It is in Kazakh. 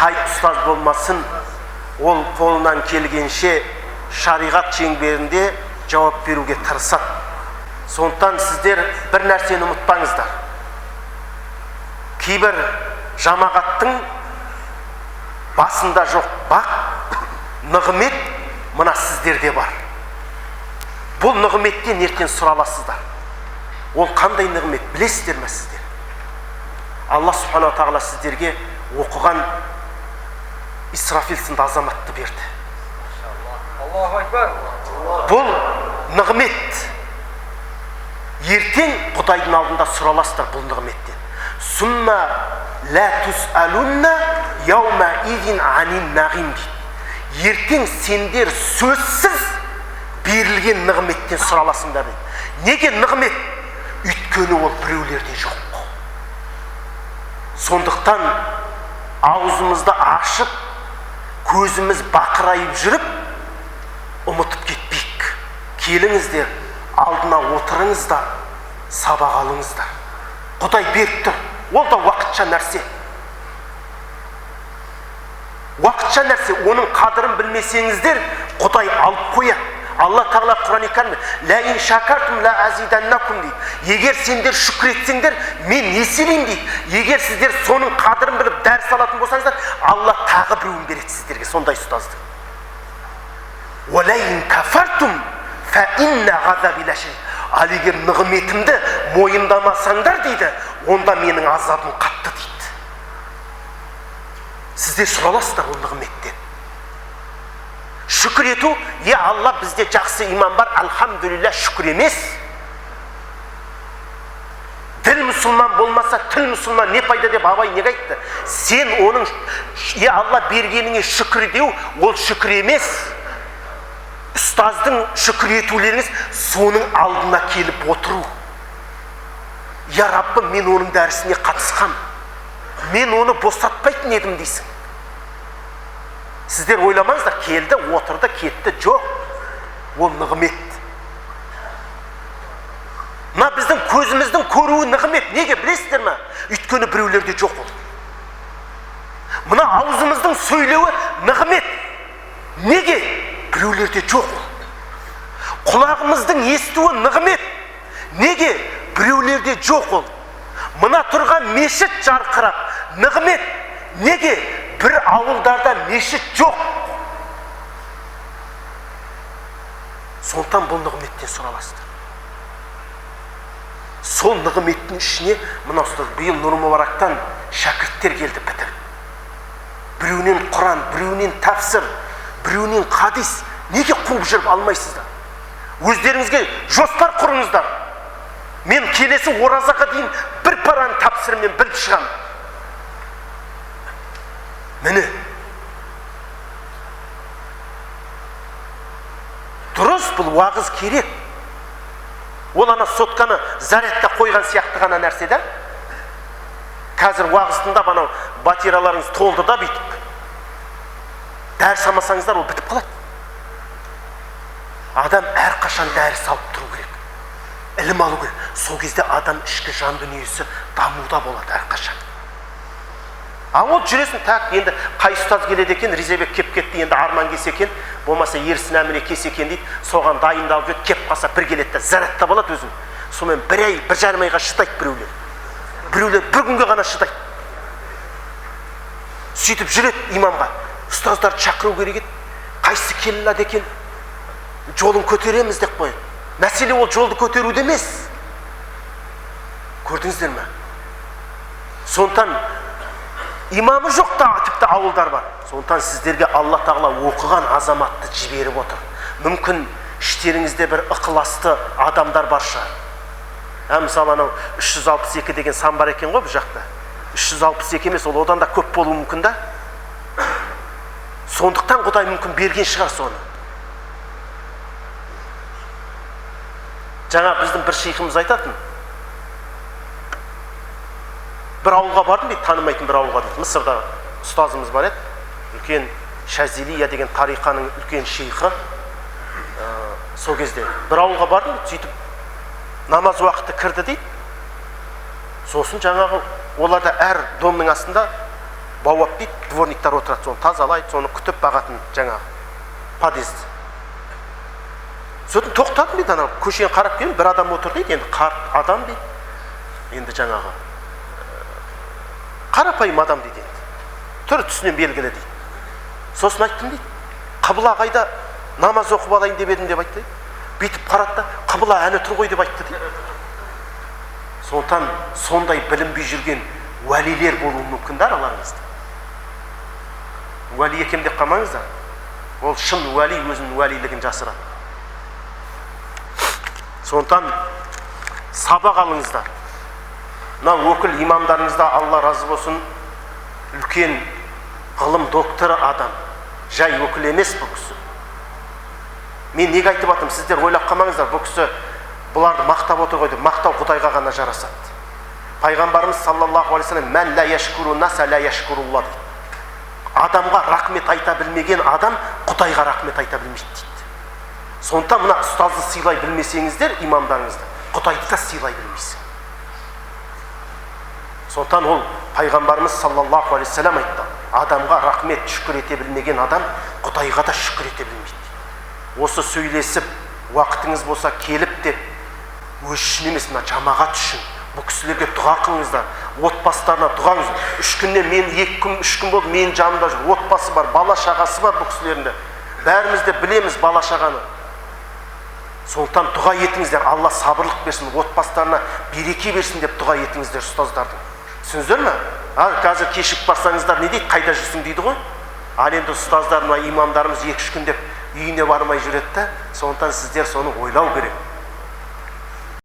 қай ұстаз болмасын, ол қолынан келгенше шариғат шеңберінде жауап беруге тырысады. Сондықтан сіздер бір нәрсені ұмытпаңыздар. Кейбір жамағаттың басында жоқ бақ, нығмет мына сіздерде бар. Бұл нығметтен ертең сұраласыздар. Ол қандай нығмет білесіздер ме сіздер? Алла субхана тағала сіздерге оқыған Исрафил сынды азаматты берді. Бұл нығмет. Ертең Құдайдың алдында сұраласыздар бұл нығметтен. Сумма ла тусалунна яума идин анин нағим дейді. Ертең сендер сөзсіз берілген нығметтен сұраласыңдар дейді. Неге нығмет? Өйткені ол біреулерде жоқ. Сондықтан аузымызды ашып, көзіміз бақырайып жүріп, ұмытып кетпейік. Келіңіздер, алдына отырыңыздар, сабақ алыңыздар. Құдай беріп тұр. Ол да уақытша нәрсе. Уақытша нәрсе. Оның қадырын білмесеңіздер, Құдай алып қояды. Алла тағала Құран-ы Кәрімде «Ла ин шакартум ла азиданнакум» дейді. Егер сендер шүкір етсеңдер, мен еселеймін дейді. Егер сіздер соның қадырын біліп дәріс алатын болсаңыздар, Алла тағы біреуін береді сіздерге, сондай ұстазды. «Ва ин кафартум фа инна ғазаби лашадид». Ал егер нығметімді мойындамасаңдар дейді, онда менің азабым қатты дейді. Сіздер сұраласыздар ол нығметтен. Шүкір ету, Алла бізде жақсы иман бар, алхамдулилля, шүкір емес. Діл мұсылман болмаса, тіл мұсылман не пайда деп Абай неге айтты? Сен оның, Алла бергеніңе шүкір деу, ол шүкір емес. Ұстаздың шүкір етулеріңіз соның алдына келіп отыру. Я Раббым, мен оның дәрісіне қатысқам. Мен оны босатпайтын едім дейсің. Сіздер ойламаңыздар, келді, отырды, кетті, жоқ. Ол нығмет. Мына біздің көзіміздің көруі нығмет. Неге білесіздер ме? Өйткені біреулерде жоқ ол. Мына аузымыздың сөйлеуі нығмет. Неге? Біреулерде жоқ ол. Құлағымыздың естуі нығмет. Неге? Біреулерде жоқ ол. Мына тұрған мешіт жарқырап, нығмет. Неге? Бір ауылдарда мешіт жоқ. Сондықтан бұл нығметтен сұраласыздар. Сол нығметтің ішіне мына ұстаз биыл Нұр Мүбарактан шәкірттер келді бітіріп. Біреуінен Құран, біреуінен тәпсір, біреуінен хадис. Неге қуып жүріп алмайсыздар? Өздеріңізге жоспар құрыңыздар. Мен келесі оразаға дейін бір параны тәпсірмен біліп шығамын. Міне, дұрыс, бұл уағыз керек. Ол ана сотканы зарядқа қойған сияқты ғана нәрсе да. Қазір уағыздында анау батираларыңыз толды да бүйтіп. Дәріс алмасаңыздар, ол бітіп қалады. Адам әрқашан дәріс алып тұру керек. Ілім алу керек. Сол кезде адам ішкі жан дүниесі дамуда болады әрқашан. Ол жүресін тәк, енді қай ұстаз келеді екен, Ризабек кеп кетті, енді Арман кесе екен, болмаса Ерсін әміне кесе екен дейді, соған дайындалып жүр, кеп қалса бір келеді де зарядта болады өзін. Сонымен бір ай, бір жарым айға шыдайды біреулер. Біреулер бір күнге ғана шыдайды. Сөйтіп жүреді имамға. Ұстаздарды шақыру керек еді. Қайсы келілады екен? Жолын көтереміз деп қойды. Мәселе ол жолды көтеруде емес. Көрдіңіздер ме? Сондықтан имамы жоқ та тіпті ауылдар бар. Сондықтан сіздерге Алла тағала оқыған азаматты жіберіп отыр. Мүмкін іштеріңізде бір ықыласты адамдар бар шығар. Мысалы анау 362 деген сан бар екен ғой бұл жақта. 362 емес, ол одан да көп болуы мүмкін да. Сондықтан Құдай мүмкін берген шығар соны. Жаңа біздің бір шейхіміз айтатын. Бір ауылға бардым дейді, танымайтын бір ауылға дейді. Мысырда ұстазымыз бар еді. Үлкен Шазилия деген тариқаның үлкен шейхі. Сол кезде бір ауылға бардым, сөйтіп намаз уақыты кірді дейді. Сосын жаңағы оларда әр домның астында бауап дейді, дворниктар отырады, соны тазалайды, соны күтіп бағатын жаңағы подъезд. Сосын тоқтадым дейді, ана көшені қарап келдім, бір адам отыр дейді, енді қарт адам дейді, енді жаңағы қарапайым адам дейді, түрі түсінен белгілі дейді. Сосын айттым дейді, қыбла қайда, намаз оқып алайын деп едім деп айтты. Бүйтіп қарады да, қыбла әні тұр ғой деп айтты дейді. Сондықтан сондай білінбей жүрген уәлилер болуы мүмкін да араларыңызда. Уәли екем деп қалмаңыздар. Ол шын уәли өзінің уәлилігін жасырады. Сондықтан сабақ алыңыздар. Мына өкіл имамдарыңызда Алла разы болсын, үлкен ғылым докторы адам. Жай өкіл емес бұл кісі. Мен неге айтып атым, сіздер ойлап қалмаңыздар, бұл кісі бұларды мақтап отыр ғой деп, мақтау Құдайға ғана жарасады. Пайғамбарымыз саллаллаху алейхи вассалам мән ла яшкуру наса ла яшкурулла дейді. Адамға рахмет айта білмеген адам Құдайға рахмет айта білмейді дейді. Сондықтан мына ұстазды сыйлай білмесеңіздер, имамдарыңызды, Құдайды да сыйлай білмейсің. Сондықтан ол пайғамбарымыз саллаллаху алейхи вассалам айтты, адамға рахмет шүкір ете білмеген адам Құдайға да шүкір ете білмейді. Осы сөйлесіп, уақытыңыз болса келіп деп, өз үшін емес, мына жамағат үшін бұл кісілерге дұға қылыңыздар, отбасыларына дұғаңыз. 3 күннен мен 2 күн, 3 күн болды, мен жанымда жүр, отбасы бар, бала шағасы бар бұл кісілерінде. Бәріміз де білеміз бала шағаны. Сондықтан дұға етіңіздер, Алла сабырлық берсін, отбасыларына береке берсін деп дұға етіңіздер ұстаздардың. Түсіндіңіздер ме? Қазір кешігіп барсаңыздар не дейді, қайда жүрсің дейді ғой. Ал енді ұстаздар, имамдарымыз 2-3 күн деп үйіне бармай жүреді. Сондықтан сіздер соны ойлау керек.